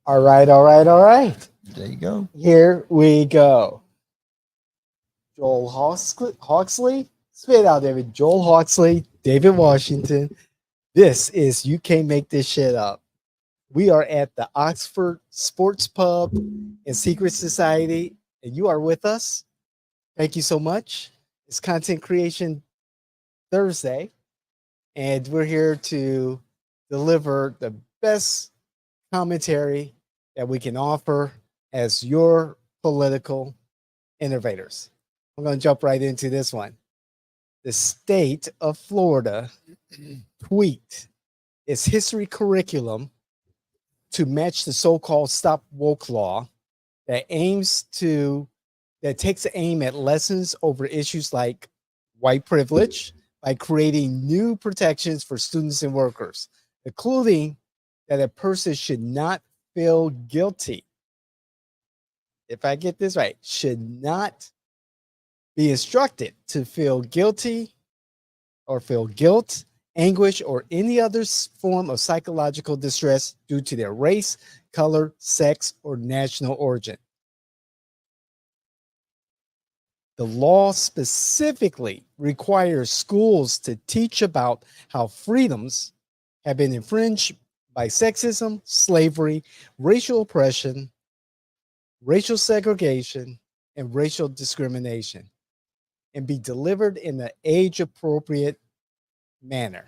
All right, all right, all right. There you go. Here we go. Hawksley? Spit out, David. Joel Hawksley, David Washington. This is You Can't Make This Shit Up. We are at the Oxford Sports Pub and Secret Society, and you are with us. Thank you so much. It's Content Creation Thursday, and we're here to deliver the best commentary that we can offer as your political innovators. I'm going to jump right into this one. The state of Florida tweaked its history curriculum to match the so-called Stop Woke law that takes aim at lessons over issues like white privilege by creating new protections for students and workers, including that a person should not feel guilty. If I get this right, should not be instructed to feel guilty or feel guilt, anguish, or any other form of psychological distress due to their race, color, sex, or national origin. The law specifically requires schools to teach about how freedoms have been infringed by sexism, slavery, racial oppression, racial segregation, and racial discrimination, and be delivered in an age-appropriate manner.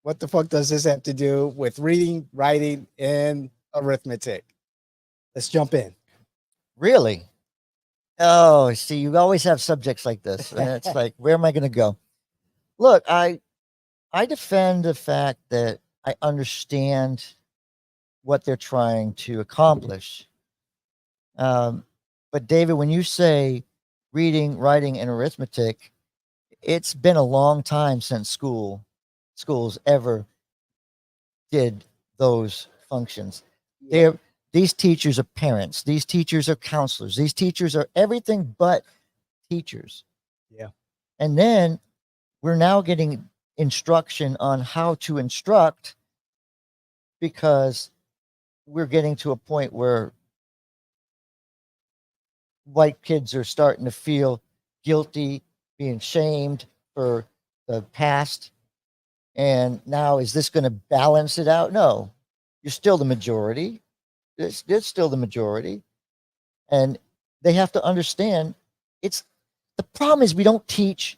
What the fuck does this have to do with reading, writing, and arithmetic? Let's jump in. Really? Oh, see, you always have subjects like this, and it's like, where am I going to go? Look, I defend the fact that I understand what they're trying to accomplish. But David, when you say reading, writing, and arithmetic, it's been a long time since schools ever did those functions. Yeah. These teachers are parents. These teachers are counselors. These teachers are everything but teachers. Yeah. And then we're now getting instruction on how to instruct because we're getting to a point where white kids are starting to feel guilty, being shamed for the past. And now, is this going to balance it out? No, you're still the majority. It's still the majority. And they have to understand the problem is we don't teach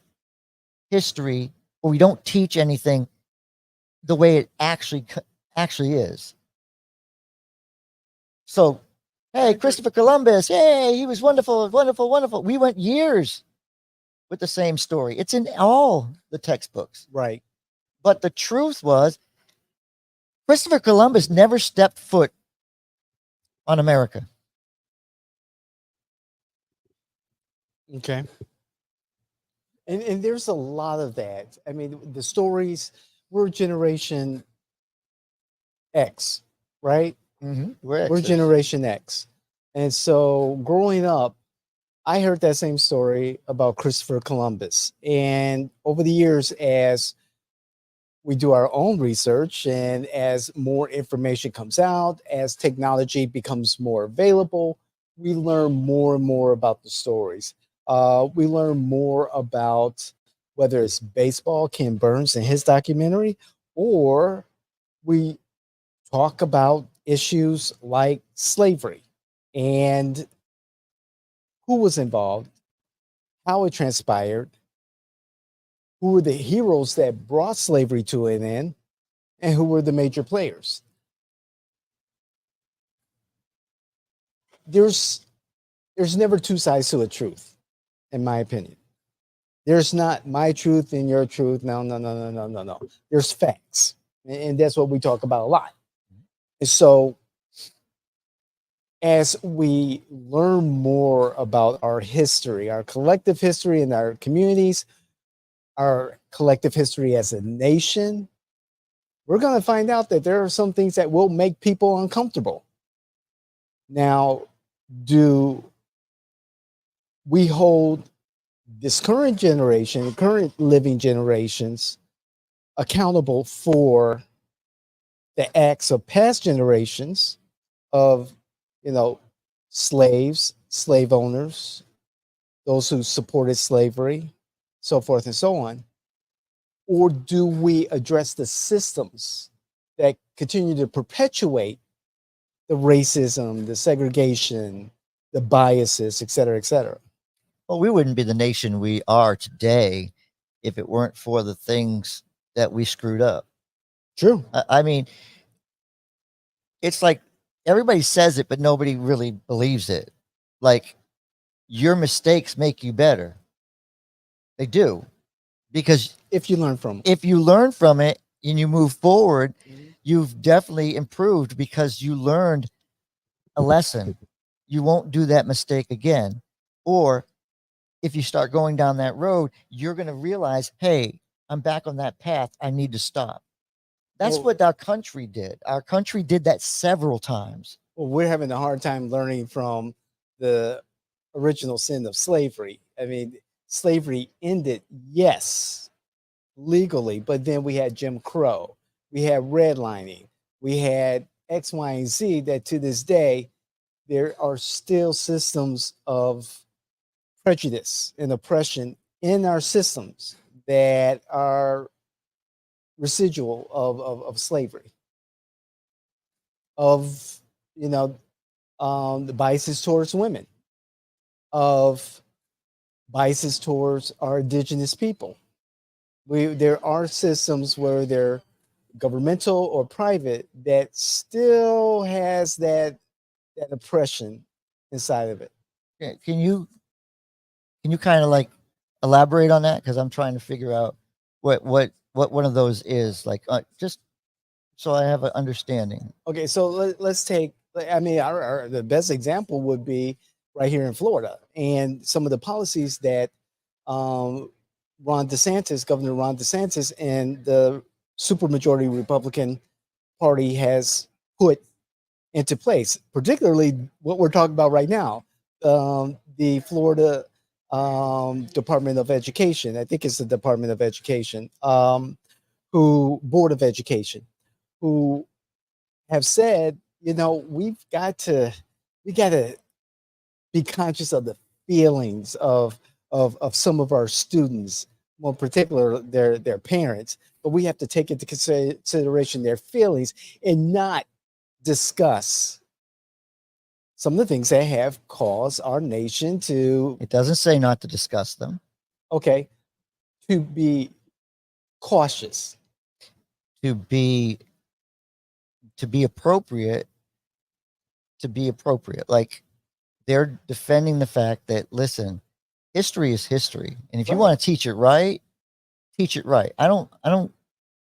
history or we don't teach anything the way it actually is. So, hey, Christopher Columbus, yay, he was wonderful, wonderful, wonderful. We went years with the same story. It's in all the textbooks. Right. But the truth was, Christopher Columbus never stepped foot on America. Okay. And there's a lot of that. I mean, the stories, we're Generation X, right? Mm-hmm. We're Generation X. And so growing up, I heard that same story about Christopher Columbus. And over the years, as we do our own research and as more information comes out, as technology becomes more available, we learn more and more about the stories. We learn more about whether it's baseball, Ken Burns and his documentary, or we talk about issues like slavery and who was involved, how it transpired, who were the heroes that brought slavery to an end, and who were the major players. There's never two sides to a truth, in my opinion. There's not my truth and your truth. No. There's facts. And that's what we talk about a lot. And so as we learn more about our history, our collective history in our communities, our collective history as a nation, we're going to find out that there are some things that will make people uncomfortable. Now, do we hold this current generation, current living generations, accountable for the acts of past generations of, you know, slaves, slave owners, those who supported slavery, so forth and so on? Or do we address the systems that continue to perpetuate the racism, the segregation, the biases, et cetera, et cetera? Well, we wouldn't be the nation we are today if it weren't for the things that we screwed up. True. I mean, it's like everybody says it, but nobody really believes it. Like, your mistakes make you better. They do. Because If you learn from if you learn from it and you move forward, it. you've definitely improved because you learned a lesson. You won't do that mistake again. Or if you start going down that road, you're going to realize, hey, I'm back on that path. I need to stop. That's Well- what our country did. Our country did that several times. Well, we're having a hard time learning from the original sin of slavery. I mean, slavery ended, yes, legally, but then we had Jim Crow, we had redlining, we had X, Y, and Z that to this day, there are still systems of prejudice and oppression in our systems that are residual of slavery, of, you know, the biases towards women, of biases towards our indigenous people. There are systems where they're governmental or private that still has that oppression inside of it. Can you kind of like elaborate on that? Because I'm trying to figure out what one of those is. Like, just so I have an understanding. Okay, so let's take. I mean, the best example would be right here in Florida, and some of the policies that Governor Ron DeSantis, and the supermajority Republican Party has put into place, particularly what we're talking about right now, the Florida Department of Education. I think it's the Department of Education, who Board of Education, who have said, you know, we got to be conscious of the feelings of some of our students, more particular their parents, but we have to take into consideration their feelings and not discuss some of the things that have caused our nation to, It doesn't say not to discuss them. okay, to be cautious. To be appropriate. Like, they're defending the fact that, listen, history is history, and if you Right. want to teach it right, teach it right. I don't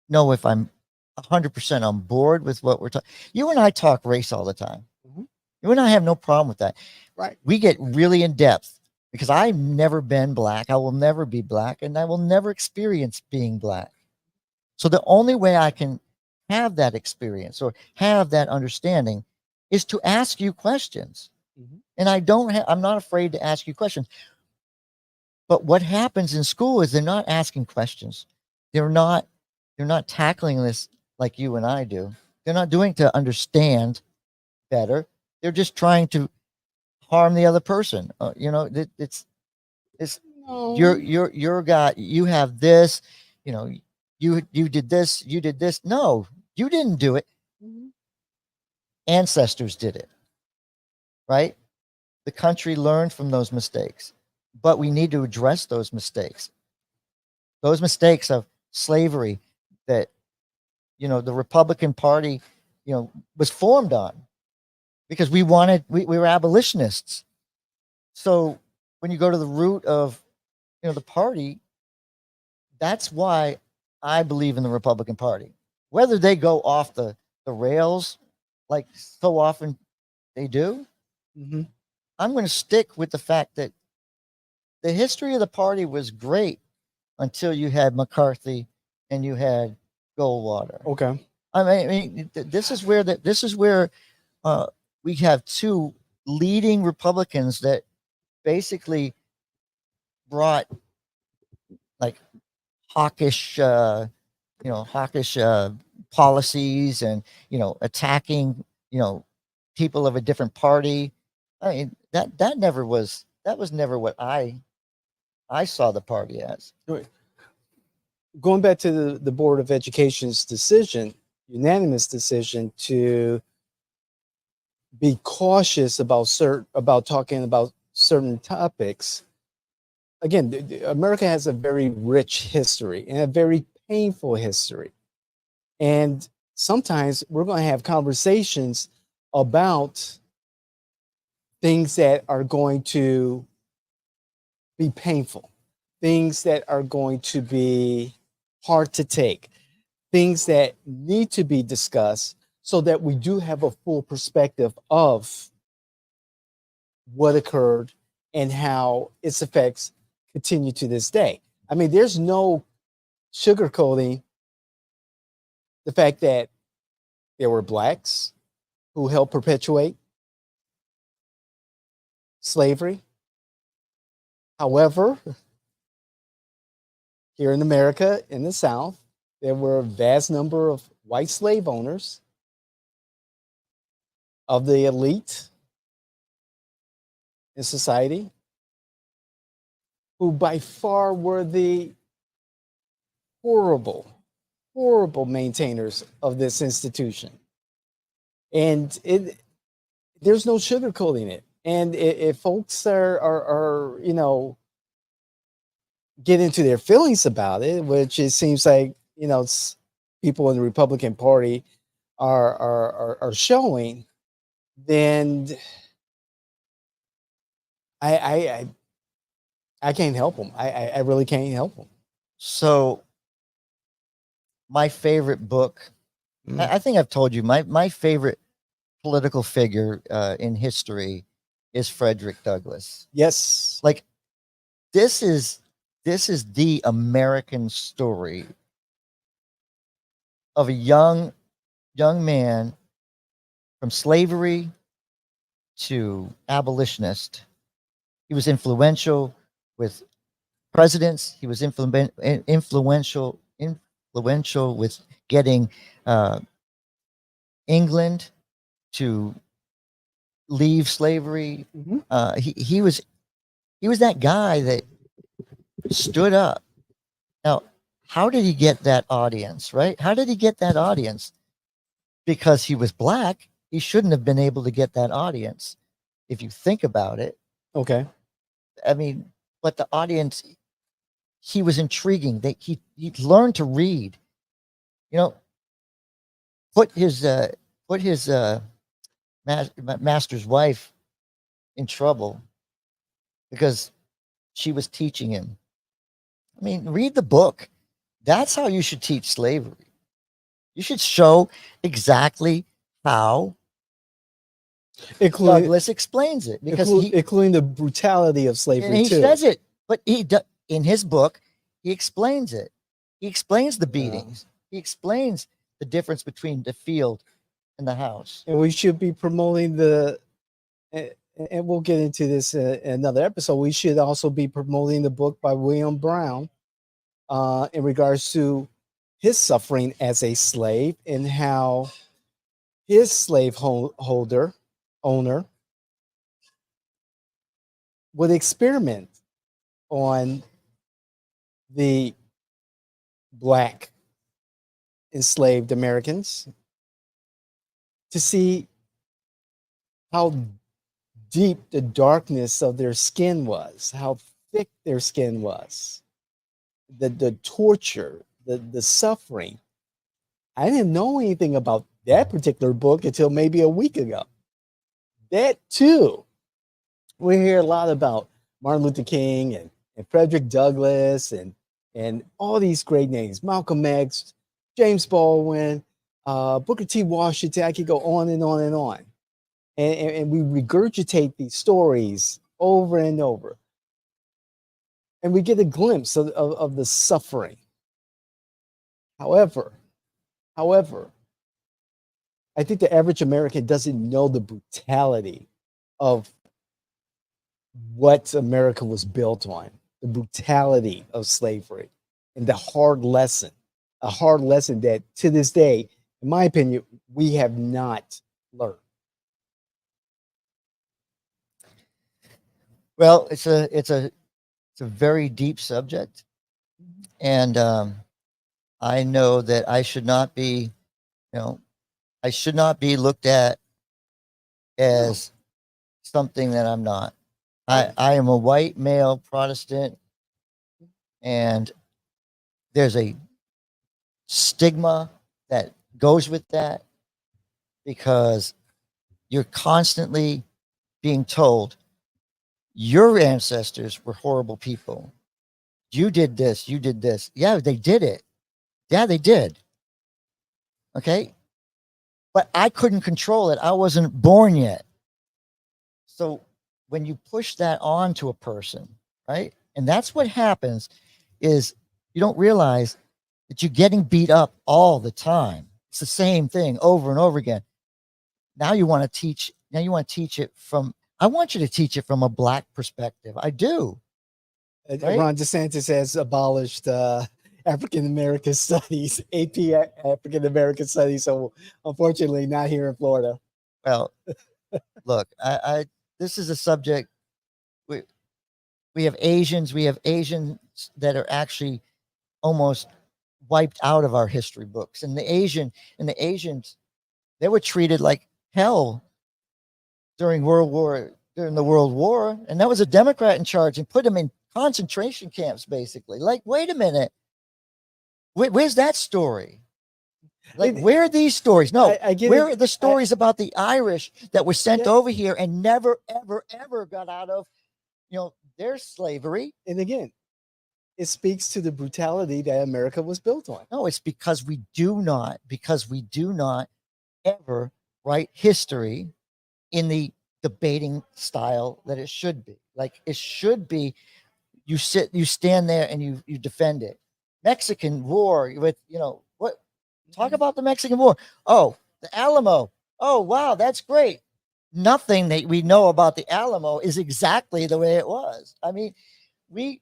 know if I'm 100% on board with what we're talking. You and I talk race all the time. Mhm. You and I have no problem with that. Right. We get really in depth because I've never been black. I will never be black, and I will never experience being black. So the only way I can have that experience or have that understanding is to ask you questions. Mhm. And I'm not afraid to ask you questions. But what happens in school is they're not asking questions. They're not tackling this like you and I do. They're not doing it to understand better. They're just trying to harm the other person. It's No. your guy. You have this. You know, you did this. You did this. No, you didn't do it. Mhm. Ancestors did it. Right? The country learned from those mistakes, but we need to address those mistakes. Those mistakes of slavery that, the Republican Party, was formed on, because we were abolitionists. So when you go to the root of, the party, that's why I believe in the Republican Party. Whether they go off the rails like so often they do, Mhm. I'm going to stick with the fact that the history of the party was great until you had McCarthy and you had Goldwater. Okay. This is where we have two leading Republicans that basically brought like hawkish policies and, attacking, people of a different party. I mean, that was never what I saw the party as. Going back to the Board of Education's decision, unanimous decision to be cautious about talking about certain topics. Again, America has a very rich history and a very painful history. And sometimes we're going to have conversations about things that are going to be painful, things that are going to be hard to take, things that need to be discussed so that we do have a full perspective of what occurred and how its effects continue to this day. I mean, there's no sugarcoating the fact that there were blacks who helped perpetuate slavery. However, here in America, in the South, there were a vast number of white slave owners of the elite in society who by far were the horrible maintainers of this institution. And there's no sugarcoating it. And if folks are get into their feelings about it, which it seems like, people in the Republican Party are showing, then I can't help them. I really can't help them. So my favorite book, I think I've told you, my favorite political figure in history is Frederick Douglass. Yes. Like this is the American story of a young man from slavery to abolitionist. He was influential with presidents. He was influential with getting England to leave slavery. Mm-hmm. He was that guy that stood up. Now, how did he get that audience, right? How did he get that audience? Because he was black, he shouldn't have been able to get that audience, if you think about it. Okay. I mean, but the audience, he was intriguing. He learned to read. Put his master's wife in trouble because she was teaching him. I mean, read the book. That's how you should teach slavery. You should show exactly how Douglass explains it, because including the brutality of slavery. And he too. says it, but in his book, he explains it. He explains the beatings. He explains the difference between the field and the house. And we should be promoting and we'll get into this in another episode. We should also be promoting the book by William Brown in regards to his suffering as a slave and how his slave owner would experiment on the black enslaved Americans to see how deep the darkness of their skin was, how thick their skin was, the torture, the suffering. I didn't know anything about that particular book until maybe a week ago. That too. We hear a lot about Martin Luther King and Frederick Douglass and all these great names, Malcolm X, James Baldwin, Booker T. Washington. I could go on and on and on. And we regurgitate these stories over and over. And we get a glimpse of the suffering. However, I think the average American doesn't know the brutality of what America was built on, the brutality of slavery, and the hard lesson, a hard lesson that to this day in my opinion, we have not learned. Well, it's a very deep subject, and I know that I should not be, I should not be looked at as something that I'm not. I am a white male Protestant, and there's a stigma that goes with that because you're constantly being told your ancestors were horrible people. You did this, you did this. Yeah, they did it. Yeah, they did. Okay. But I couldn't control it. I wasn't born yet. So when you push that on to a person, right? And that's what happens is you don't realize that you're getting beat up all the time. It's the same thing over and over again. Now you want to teach, now you want to teach it from, I want you to teach it from a black perspective. I do. Right? Ron DeSantis has abolished African American studies, AP African American studies. So unfortunately, not here in Florida. Well, look, I this is a subject. We have Asians. We have Asians that are actually almost wiped out of our history books, and the Asians, they were treated like hell during the World War, and that was a Democrat in charge and put them in concentration camps, basically. Like, wait a minute, where's that story? Like, where are these stories? No, I get where it. are the stories about the Irish that were sent Yeah. over here and never, ever, ever got out of, their slavery? And again, it speaks to the brutality that America was built on. No, it's because we do not ever write history in the debating style that it should be. Like, it should be, you stand there and you defend it. Mexican War with, what? Talk about the Mexican War. Oh, the Alamo. Oh, wow, that's great. Nothing that we know about the Alamo is exactly the way it was. I mean, we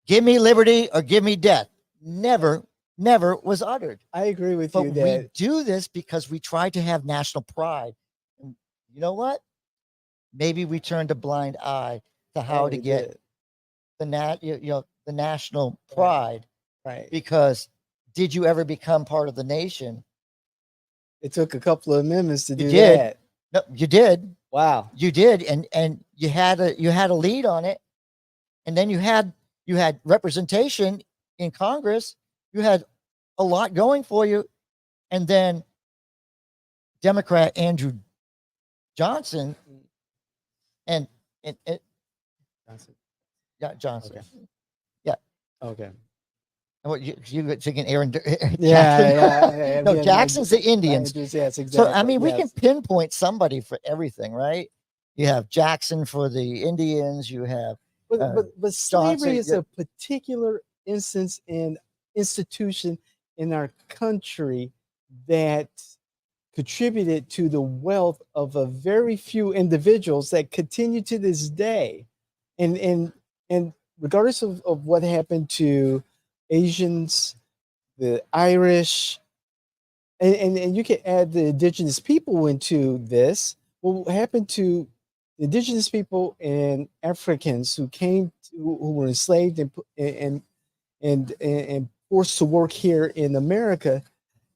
give me liberty or give me death. Never was uttered. I agree with But you we that do this because we try to have national pride. And you know what? Maybe we turned a blind eye to how to get the national pride. right. Because did you ever become part of the nation? It took a couple of amendments to do did. that. No, you did. Wow. You did, and you had a lead on it, and then you had representation in Congress. You had a lot going for you, and then Democrat Andrew Johnson and Johnson. yeah, Johnson. Okay. Yeah. Okay. And what you thinking, Aaron? Jackson? Yeah. No, Jackson's the Indians. Yes, exactly. So I mean, we can pinpoint somebody for everything, right? You have Jackson for the Indians. You have, but slavery is a particular instance and institution in our country that contributed to the wealth of a very few individuals that continue to this day, and regardless of what happened to Asians, the Irish, and you can add the indigenous people into this. What happened to the indigenous people and Africans who were enslaved and forced to work here in America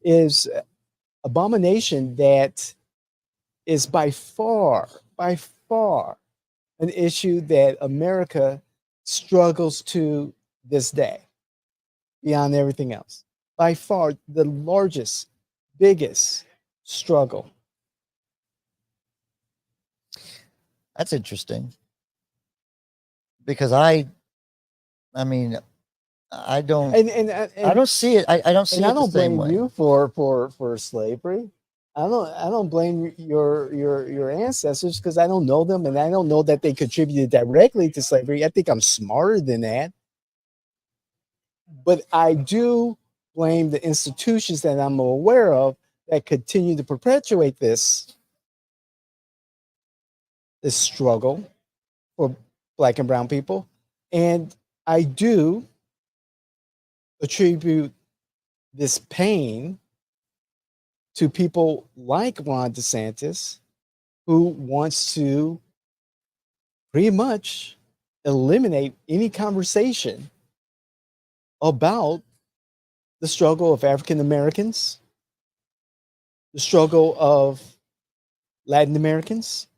is abomination that is by far an issue that America struggles to this day, beyond everything else. By far the largest, biggest struggle. That's interesting. Because I mean, I don't I don't see it. I don't see and it I don't the same blame way. you for slavery. I don't blame your ancestors because I don't know them and I don't know that they contributed directly to slavery. I think I'm smarter than that. But I do blame the institutions that I'm aware of that continue to perpetuate this struggle for Black and brown people. And I do attribute this pain to people like Ron DeSantis, who wants to pretty much eliminate any conversation about the struggle of African Americans, the struggle of Latin Americans,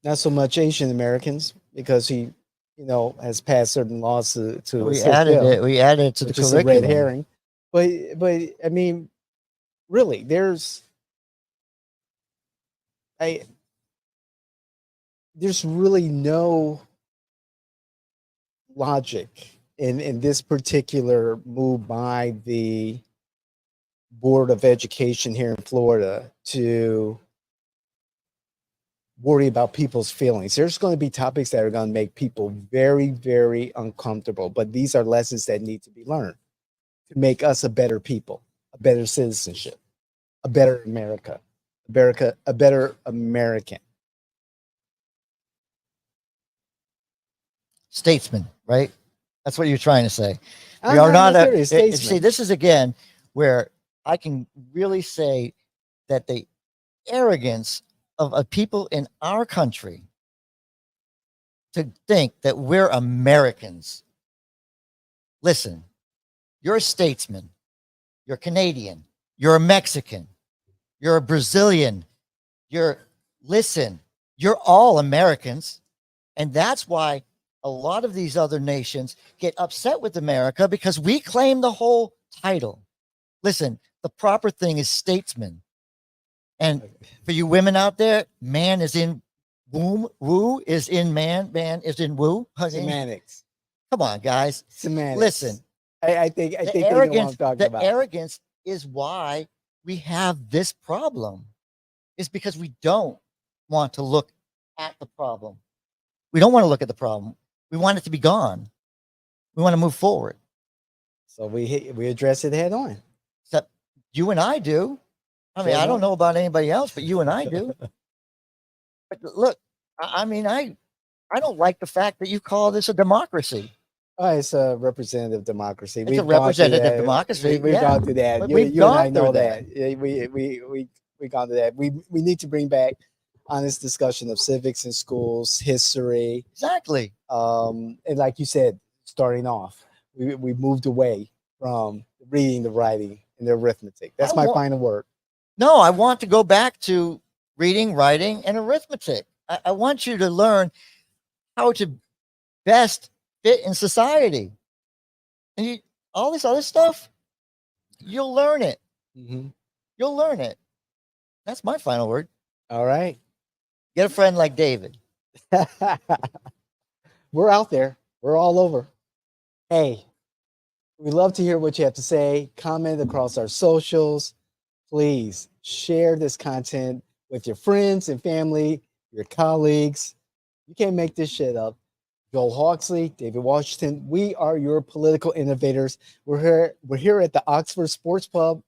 not so much Asian Americans, because he, has passed certain laws to We assist added them, it. We added it to the which is a red curriculum. herring. But I mean, really, I there's really no logic in this particular move by the Board of Education here in Florida to worry about people's feelings. There's going to be topics that are going to make people very, very uncomfortable, but these are lessons that need to be learned to make us a better people, a better citizenship, a better America, a better American. Statesman, right? That's what you're trying to say. We I'm are not a serious, statesman. see. This is again where I can really say that the arrogance of a people in our country to think that we're Americans. Listen, you're a statesman, you're Canadian, you're a Mexican, you're a Brazilian, you're all Americans. And that's why a lot of these other nations get upset with America, because we claim the whole title. Listen, the proper thing is statesman. And for you women out there, man is in womb, woo is in man, man is in woo. Semantics. Come on, guys. Semantics. Listen, I think they know what I'm talking about. Arrogance is why we have this problem. It's because we don't want to look at the problem. We don't want to look at the problem. We want it to be gone. We want to move forward. So we address it head on. Except you and I do. I mean, I don't know about anybody else, but you and I do. But look, I mean, I don't like the fact that you call this a democracy. Oh, it's a representative democracy. It's a representative democracy. We've gone through that. You and I know that. We've gone to that. We need to bring back honest discussion of civics in schools, history. Exactly. And like you said, starting off, we moved away from reading, the writing, and the arithmetic. That's my final word. No, I want to go back to reading, writing, and arithmetic. I want you to learn how to best fit in society. And all this other stuff, you'll learn it. Mm-hmm. You'll learn it. That's my final word. All right. Get a friend like David. We're out there. We're all over. Hey, we love to hear what you have to say. Comment across our socials. Please share this content with your friends and family, your colleagues. You can't make this shit up. Joel Hawksley, David Washington, we are your political innovators. We're here at the Oxford Sports Pub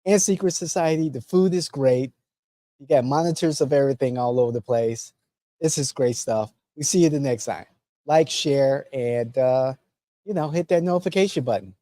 and Secret Society. The food is great. You got monitors of everything all over the place. This is great stuff. We see you the next time. Like, share, and hit that notification button.